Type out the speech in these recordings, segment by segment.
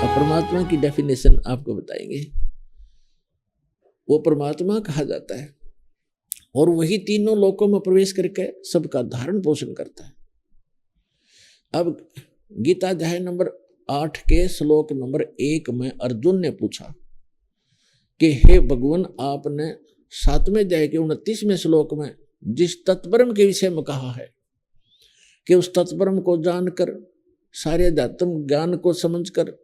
परमात्मा की डेफिनेशन आपको बताएंगे। वो परमात्मा कहा जाता है और वही तीनों लोकों में प्रवेश करके सबका धारण पोषण करता है। अब गीता अध्याय नंबर 8 के श्लोक नंबर 1 में अर्जुन ने पूछा कि हे भगवान, आपने 7वें अध्याय के 29वें श्लोक में जिस तत्परम के विषय में कहा है कि उस तत्परम को जानकर, सारे अध्यात्म ज्ञान को समझकर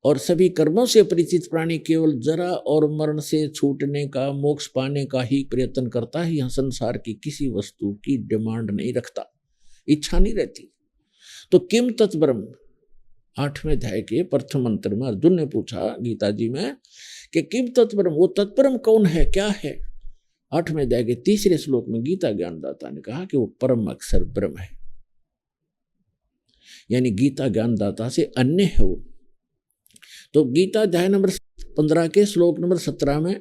और सभी कर्मों से परिचित प्राणी केवल जरा और मरण से छूटने का, मोक्ष पाने का ही प्रयत्न करता है। यह संसार की किसी वस्तु की डिमांड नहीं रखता, इच्छा नहीं रहती। तो किम तत्परम 8वें अध्याय के प्रथम मंत्र में अर्जुन ने पूछा गीता जी में कि किम तत्परम, वो तत्परम कौन है, क्या है। 8वें अध्याय के 3रे श्लोक में गीता ज्ञानदाता ने कहा कि वो परम अक्षर ब्रह्म है, यानी गीता ज्ञानदाता से अन्य है वो। तो गीता अध्याय नंबर 15 के श्लोक नंबर 17 में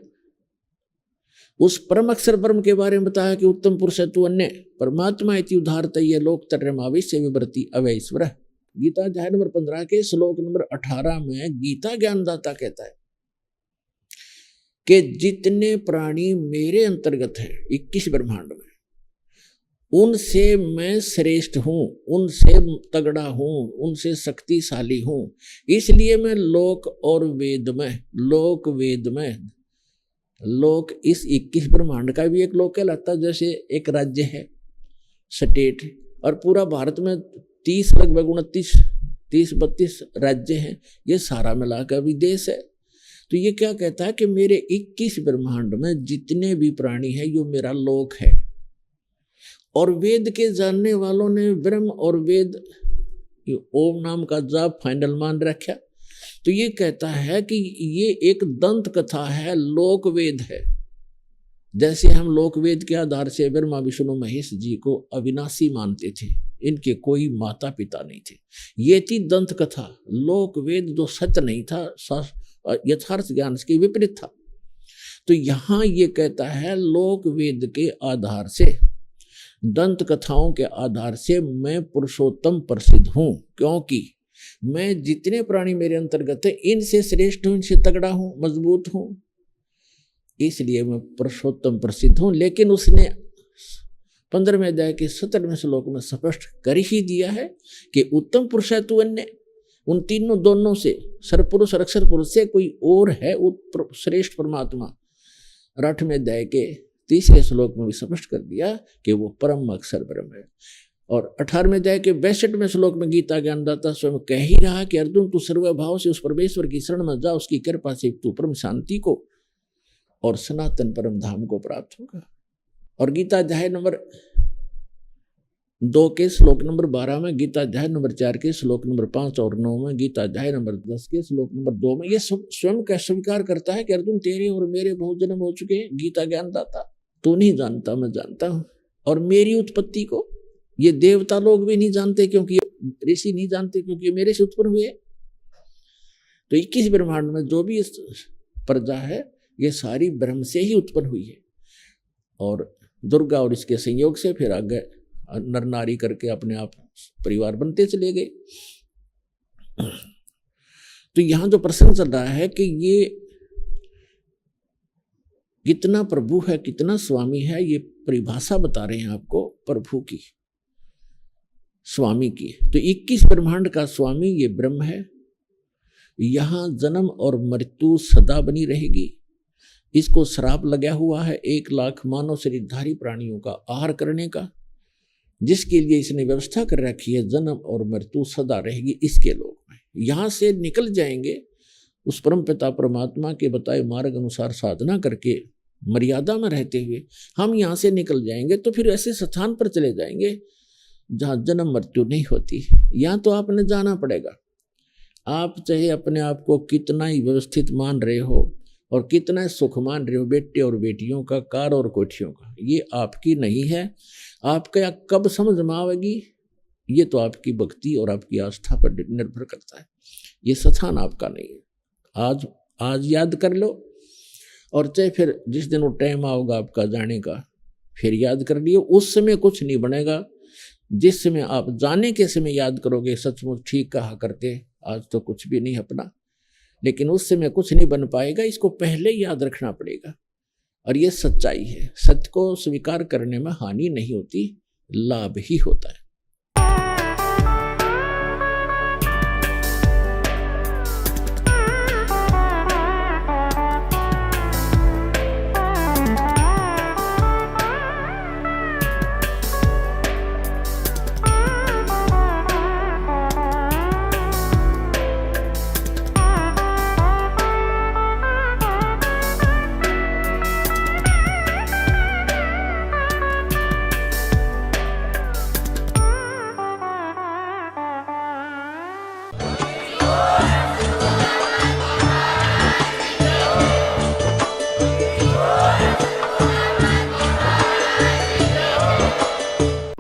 उस परम अक्षर ब्रह्म के बारे में बताया कि उत्तम पुरुष है तू अन्य परमात्मा इति उदाहरत ये लोक तर्यमाविश्य विवृति अवैश्वर। गीता अध्याय नंबर 15 के श्लोक नंबर 18 में गीता ज्ञानदाता कहता है कि जितने प्राणी मेरे अंतर्गत है 21 ब्रह्मांड में, उनसे मैं श्रेष्ठ हूं, उनसे तगड़ा हूं, उनसे शक्तिशाली हूं। इसलिए मैं लोक और वेद में, लोक वेद में, लोक इस 21 ब्रह्मांड का भी एक लोक कहलाता, जैसे एक राज्य है, स्टेट, और पूरा भारत में 30 लगभग 29-32 राज्य हैं, ये सारा मिलाकर भी देश है। तो ये क्या कहता है कि मेरे 21 ब्रह्मांड में जितने भी प्राणी हैं यो मेरा लोक है। और वेद के जानने वालों ने ब्रह्म और वेद ओम नाम का जाप फाइनल मान रखा। तो ये कहता है कि ये एक दंत कथा है, लोक वेद है। जैसे हम लोक वेद के आधार से ब्रह्मा विष्णु महेश जी को अविनाशी मानते थे, इनके कोई माता पिता नहीं थे, ये थी दंत कथा। लोक वेद जो सत्य नहीं था, यथार्थ ज्ञान के विपरीत था। तो यहां ये कहता है लोक वेद के आधार से, दंत कथाओं के आधार से मैं पुरुषोत्तम प्रसिद्ध हूं, क्योंकि मैं जितने प्राणी मेरे अंतर्गत है इनसे श्रेष्ठ हूं, इनसे तगड़ा हूं, मजबूत हूं, इसलिए मैं पुरुषोत्तम प्रसिद्ध हूं। लेकिन उसने 15वें अध्याय के 17वें श्लोक में स्पष्ट कर ही दिया है कि उत्तम पुरुष है तू अन्य, उन तीनों दोनों से, सरपुरुष और अक्षर पुरुष से कोई और है श्रेष्ठ परमात्मा। 8वें अध्याय के 3रे श्लोक में भी स्पष्ट कर दिया कि वो परम अक्षर ब्रह्म है। और 18वें अध्याय के 62वें श्लोक में गीता ज्ञानदाता स्वयं कह ही रहा कि अर्जुन तू सर्वभाव से उस परमेश्वर की शरण में जा, उसकी कृपा से तू परम शांति को और सनातन परम धाम को प्राप्त होगा। और गीता अध्याय नंबर 2 के श्लोक नंबर 12 में, गीता अध्याय नंबर 4 के श्लोक नंबर 5 और 9 में, गीता अध्याय नंबर 10 के श्लोक नंबर 2 में ये स्वयं का स्वीकार करता है कि अर्जुन तेरे और मेरे बहुत जन्म हो चुके हैं। गीता ज्ञानदाता, तू नहीं जानता, मैं जानता हूं। और मेरी उत्पत्ति को ये देवता लोग भी नहीं जानते, क्योंकि ऋषि नहीं जानते, क्योंकि मेरे से उत्पन्न हुए। तो 21 ब्रह्मांड में जो भी प्रजा है ये सारी ब्रह्म से ही उत्पन्न हुई है। और दुर्गा और इसके संयोग से फिर आगे नर नारी करके अपने आप परिवार बनते चले गए। तो यहां जो प्रसंग चल रहा है कि ये कितना प्रभु है, कितना स्वामी है, ये परिभाषा बता रहे हैं आपको प्रभु की, स्वामी की। तो 21 ब्रह्मांड का स्वामी ये ब्रह्म है। यहां जन्म और मृत्यु सदा बनी रहेगी। इसको श्राप लगा हुआ है 1 लाख मानव शरीरधारी प्राणियों का आहार करने का, जिसके लिए इसने व्यवस्था कर रखी है। जन्म और मृत्यु सदा रहेगी इसके लोक में। यहां से निकल जाएंगे उस परम पिता परमात्मा के बताए मार्ग अनुसार साधना करके, मर्यादा में रहते हुए हम यहाँ से निकल जाएंगे, तो फिर ऐसे स्थान पर चले जाएंगे जहाँ जन्म मृत्यु नहीं होती। यहाँ तो आपने जाना पड़ेगा। आप चाहे अपने आप को कितना ही व्यवस्थित मान रहे हो और कितना सुख मान रहे हो बेटे और बेटियों का, कार और कोठियों का, ये आपकी नहीं है। आपका कब समझ में आवेगी ये तो आपकी भक्ति और आपकी आस्था पर निर्भर करता है। ये स्थान आपका नहीं है। आज याद कर लो, और चाहे फिर जिस दिन वो टाइम आओगा आपका जाने का फिर याद कर लियो। उस समय कुछ नहीं बनेगा। जिस समय आप जाने के समय याद करोगे सचमुच ठीक कहा करते, आज तो कुछ भी नहीं अपना। लेकिन उससे मैं कुछ नहीं बन पाएगा, इसको पहले ही याद रखना पड़ेगा। और ये सच्चाई है। सत्य को स्वीकार करने में हानि नहीं होती, लाभ ही होता है।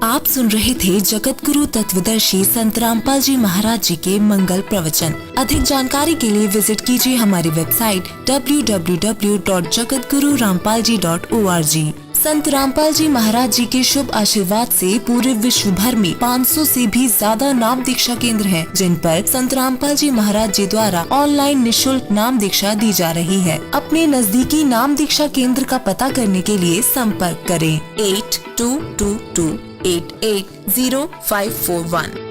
आप सुन रहे थे जगत गुरु तत्वदर्शी संत रामपाल जी महाराज जी के मंगल प्रवचन। अधिक जानकारी के लिए विजिट कीजिए हमारी वेबसाइट www.jagatgururampalji.org। संत रामपाल जी महाराज जी के शुभ आशीर्वाद से पूरे विश्व भर में 500 से भी ज्यादा नाम दीक्षा केंद्र हैं, जिन पर संत रामपाल जी महाराज जी द्वारा ऑनलाइन निशुल्क नाम दीक्षा दी जा रही है। अपने नजदीकी नाम दीक्षा केंद्र का पता करने के लिए संपर्क करें 8222880541।